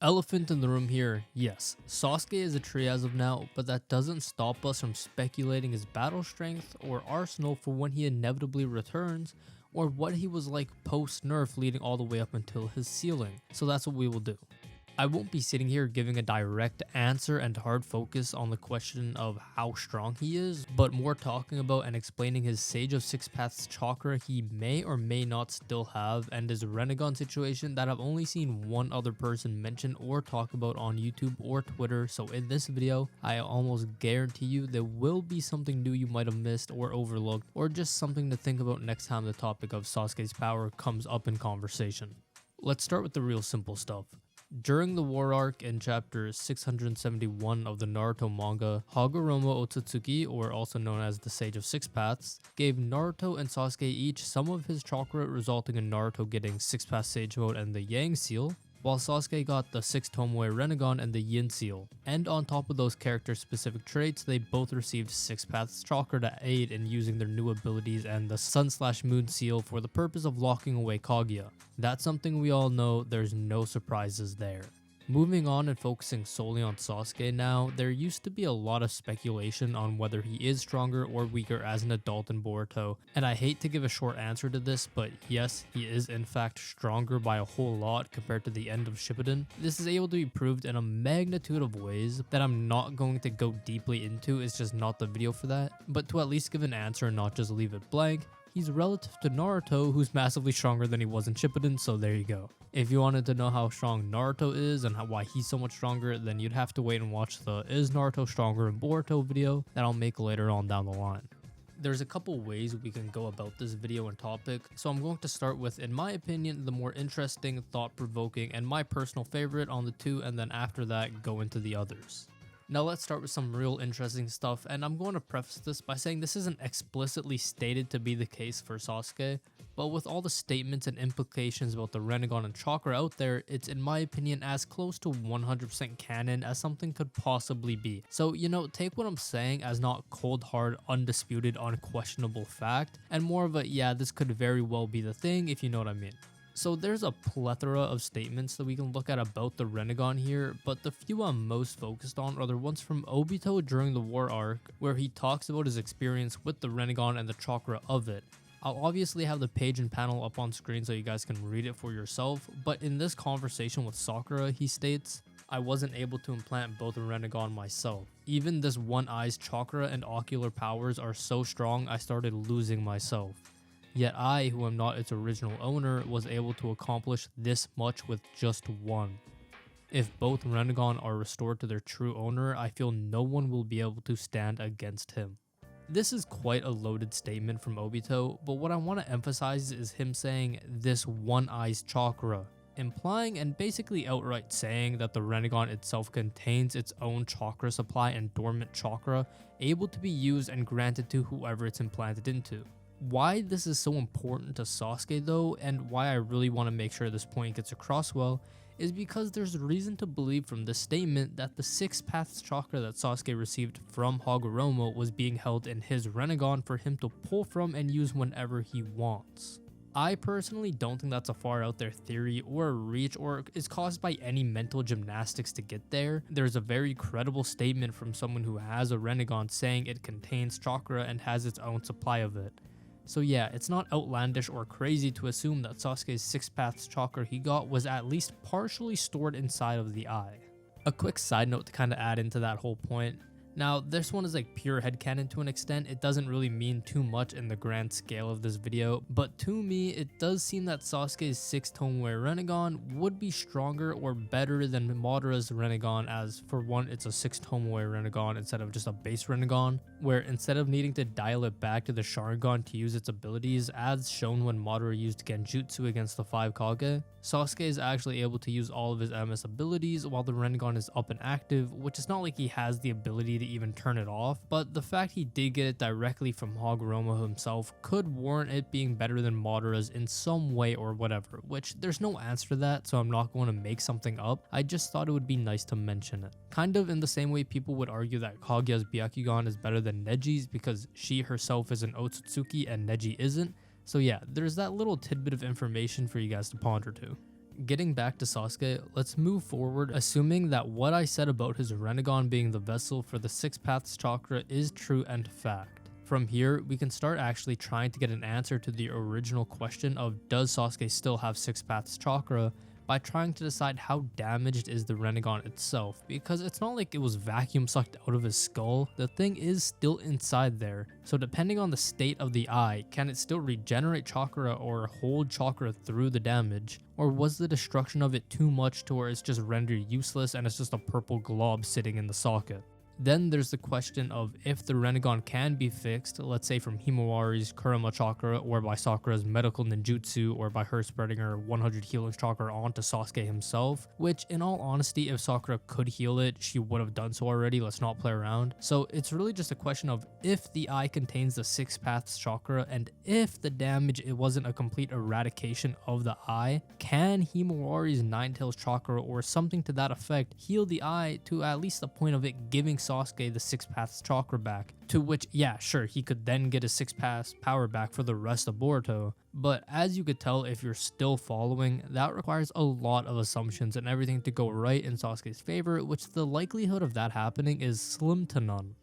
Elephant in the room here, yes, Sasuke is a tree as of now, but that doesn't stop us from speculating his battle strength or arsenal for when he inevitably returns, or what he was like post-nerf leading all the way up until his ceiling, so that's what we will do. I won't be sitting here giving a direct answer and hard focus on the question of how strong he is, but more talking about and explaining his Sage of Six Paths chakra he may or may not still have, and his rinnegan situation that I've only seen one other person mention or talk about on YouTube or Twitter. So in this video, I almost guarantee you there will be something new you might have missed or overlooked, or just something to think about next time the topic of Sasuke's power comes up in conversation. Let's start with the real simple stuff. During the war arc in chapter 671 of the Naruto manga, Hagoromo Otsutsuki, or also known as the Sage of Six Paths, gave Naruto and Sasuke each some of his chakra, resulting in Naruto getting Six Path Sage Mode and the Yang Seal, while Sasuke got the 6 Tomoe Rinnegan and the Yin Seal. And on top of those character-specific traits, they both received 6 Paths Chakra to aid in using their new abilities and the Sun/Moon Seal for the purpose of locking away Kaguya. That's something we all know, there's no surprises there. Moving on and focusing solely on Sasuke now, there used to be a lot of speculation on whether he is stronger or weaker as an adult in Boruto, and I hate to give a short answer to this, but yes, he is in fact stronger by a whole lot compared to the end of Shippuden. This is able to be proved in a magnitude of ways that I'm not going to go deeply into, it's just not the video for that, but to at least give an answer and not just leave it blank, he's relative to Naruto, who's massively stronger than he was in Shippuden, so there you go. If you wanted to know how strong Naruto is and why he's so much stronger, then you'd have to wait and watch the Is Naruto Stronger in Boruto video that I'll make later on down the line. There's a couple ways we can go about this video and topic, so I'm going to start with, in my opinion, the more interesting, thought-provoking, and my personal favorite on the two, and then after that, go into the others. Now let's start with some real interesting stuff, and I'm going to preface this by saying this isn't explicitly stated to be the case for Sasuke, but with all the statements and implications about the Rinnegan and Chakra out there, it's in my opinion as close to 100% canon as something could possibly be. So, take what I'm saying as not cold hard, undisputed, unquestionable fact, and more of a yeah, this could very well be the thing, if you know what I mean. So there's a plethora of statements that we can look at about the Rinnegan here, but the few I'm most focused on are the ones from Obito during the war arc, where he talks about his experience with the Rinnegan and the chakra of it. I'll obviously have the page and panel up on screen so you guys can read it for yourself, but in this conversation with Sakura, he states, "I wasn't able to implant both a Rinnegan myself. Even this one eye's chakra and ocular powers are so strong I started losing myself. Yet I, who am not its original owner, was able to accomplish this much with just one. If both Rinnegan are restored to their true owner, I feel no one will be able to stand against him." This is quite a loaded statement from Obito, but what I want to emphasize is him saying this one eye's chakra, implying and basically outright saying that the Rinnegan itself contains its own chakra supply and dormant chakra, able to be used and granted to whoever it's implanted into. Why this is so important to Sasuke though, and why I really want to make sure this point gets across well, is because there's reason to believe from this statement that the 6 Paths Chakra that Sasuke received from Hagoromo was being held in his Rinnegan for him to pull from and use whenever he wants. I personally don't think that's a far out there theory or a reach or is caused by any mental gymnastics to get there. There's a very credible statement from someone who has a Rinnegan saying it contains chakra and has its own supply of it. So yeah, it's not outlandish or crazy to assume that Sasuke's 6 Paths Chakra he got was at least partially stored inside of the eye. A quick side note to kind of add into that whole point. Now, this one is like pure headcanon to an extent, it doesn't really mean too much in the grand scale of this video, but to me, it does seem that Sasuke's 6 Tomoe Rinnegan would be stronger or better than Madara's Rinnegan, as for one, it's a 6 Tomoe Rinnegan instead of just a base Rinnegan, where instead of needing to dial it back to the Sharingan to use its abilities, as shown when Madara used Genjutsu against the 5 Kage, Sasuke is actually able to use all of his MS abilities while the Rinnegan is up and active, which is not like he has the ability to even turn it off, but the fact he did get it directly from Hagoromo himself could warrant it being better than Madara's in some way or whatever, which there's no answer to that, so I'm not going to make something up. I just thought it would be nice to mention it. Kind of in the same way people would argue that Kaguya's Byakugan is better than Neji's because she herself is an Otsutsuki and Neji isn't. So yeah, there's that little tidbit of information for you guys to ponder to. getting back to Sasuke, let's move forward assuming that what I said about his rinnegan being the vessel for the Six Paths Chakra is true and fact. From here, we can start actually trying to get an answer to the original question of does Sasuke still have Six Paths Chakra by trying to decide how damaged is the rinnegan itself, because it's not like it was vacuum sucked out of his skull, the thing is still inside there. So depending on the state of the eye, can it still regenerate chakra or hold chakra through the damage, or was the destruction of it too much to where it's just rendered useless and it's just a purple glob sitting in the socket? Then there's the question of if the rinnegan can be fixed, let's say from Himawari's Kurama chakra, or by Sakura's medical ninjutsu, or by her spreading her 100 healing chakra onto Sasuke himself, which in all honesty, if Sakura could heal it, she would have done so already, let's not play around. So it's really just a question of if the eye contains the Six Paths chakra, and if the damage it wasn't a complete eradication of the eye, can Himawari's Nine Tails chakra or something to that effect heal the eye to at least the point of it giving Sasuke the Six Paths chakra back, to which, yeah, sure, he could then get his Six Paths power back for the rest of Boruto. But as you could tell, if you're still following, that requires a lot of assumptions and everything to go right in Sasuke's favor, which the likelihood of that happening is slim to none.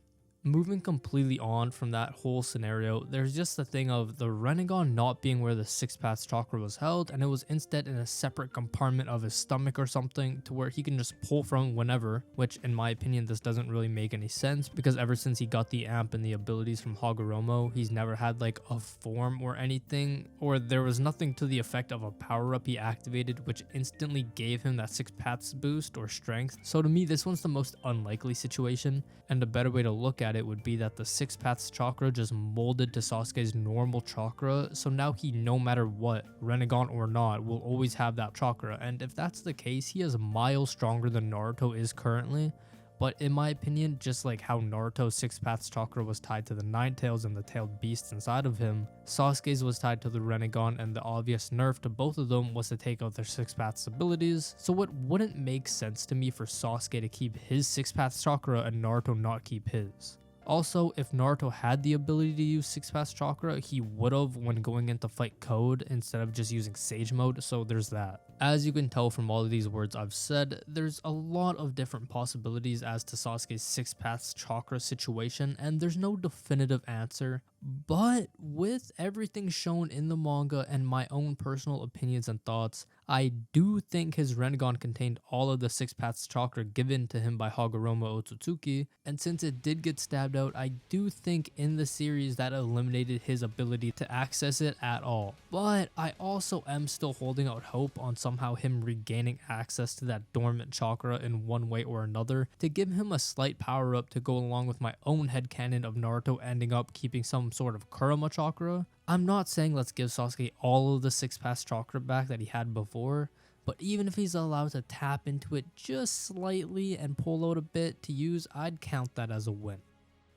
Moving completely on from that whole scenario, there's just the thing of the rinnegan not being where the Six Paths chakra was held, and it was instead in a separate compartment of his stomach or something to where he can just pull from whenever, which in my opinion this doesn't really make any sense, because ever since he got the amp and the abilities from Hagoromo, he's never had like a form or anything, or there was nothing to the effect of a power up he activated which instantly gave him that Six Paths boost or strength. So to me this one's the most unlikely situation, and a better way to look at it would be that the Six Paths chakra just molded to Sasuke's normal chakra, so now he, no matter what, rinnegan or not, will always have that chakra, and if that's the case, he is miles stronger than Naruto is currently. But in my opinion, just like how Naruto's Six Paths chakra was tied to the Nine Tails and the tailed beasts inside of him, Sasuke's was tied to the rinnegan, and the obvious nerf to both of them was to take out their Six Paths abilities, so it wouldn't make sense to me for Sasuke to keep his Six Paths chakra and Naruto not keep his. Also, if Naruto had the ability to use Six Paths chakra, he would've when going into fight Code instead of just using Sage mode, so there's that. As you can tell from all of these words I've said, there's a lot of different possibilities as to Sasuke's Six Paths chakra situation, and there's no definitive answer. But with everything shown in the manga and my own personal opinions and thoughts, I do think his rinnegan contained all of the Six Paths chakra given to him by Hagoromo Otsutsuki, and since it did get stabbed out, I do think in the series that eliminated his ability to access it at all. But I also am still holding out hope on somehow him regaining access to that dormant chakra in one way or another to give him a slight power up to go along with my own headcanon of Naruto ending up keeping some sort of Kurama chakra. I'm not saying let's give Sasuke all of the Six Paths chakra back that he had before, but even if he's allowed to tap into it just slightly and pull out a bit to use, I'd count that as a win.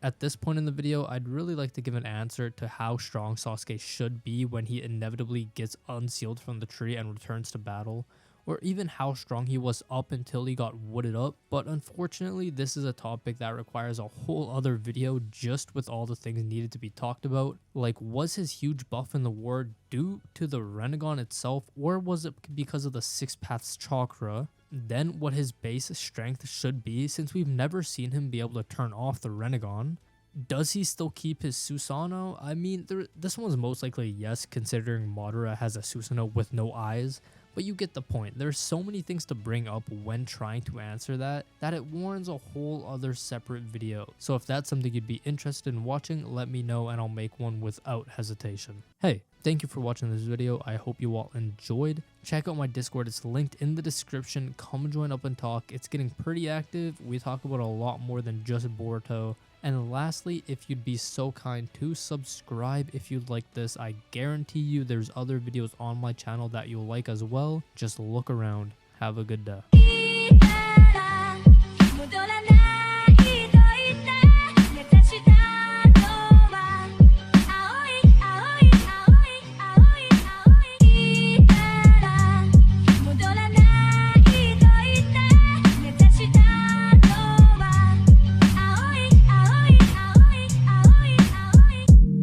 At this point in the video, I'd really like to give an answer to how strong Sasuke should be when he inevitably gets unsealed from the tree and returns to battle, or even how strong he was up until he got wooded up, but unfortunately this is a topic that requires a whole other video just with all the things needed to be talked about. Like, was his huge buff in the war due to the rinnegan itself, or was it because of the Six Paths chakra? Then what his base strength should be, since we've never seen him be able to turn off the rinnegan. Does he still keep his Susanoo? I mean, this one's most likely yes, considering Madara has a Susanoo with no eyes, but you get the point. There's so many things to bring up when trying to answer that it warrants a whole other separate video. So if that's something you'd be interested in watching, let me know and I'll make one without hesitation. Hey, thank you for watching this video. I hope you all enjoyed. Check out my Discord, it's linked in the description. Come join up and talk. It's getting pretty active. We talk about a lot more than just Boruto. And lastly, if you'd be so kind to subscribe if you like this, I guarantee you there's other videos on my channel that you'll like as well. Just look around. Have a good day.